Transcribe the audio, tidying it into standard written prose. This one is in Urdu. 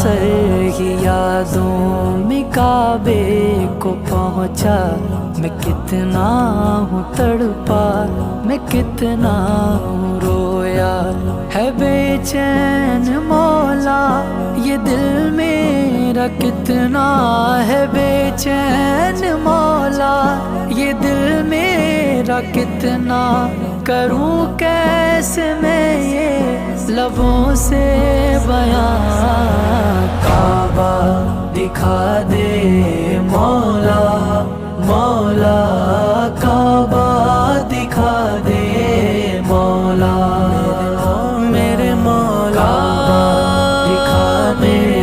سر ہی یادوں میں کعبے کو پہنچا، میں کتنا ہوں تڑپا، میں کتنا ہوں رویا، ہے بے چین مولا یہ دل میرا کتنا ہے بے چین مولا یہ دل میرا کتنا، کروں کیسے میں یہ لبوں سے بیان، کعبہ دکھا دے مولا مولا، کعبہ دکھا دے مولا، میرے مولا دکھا دے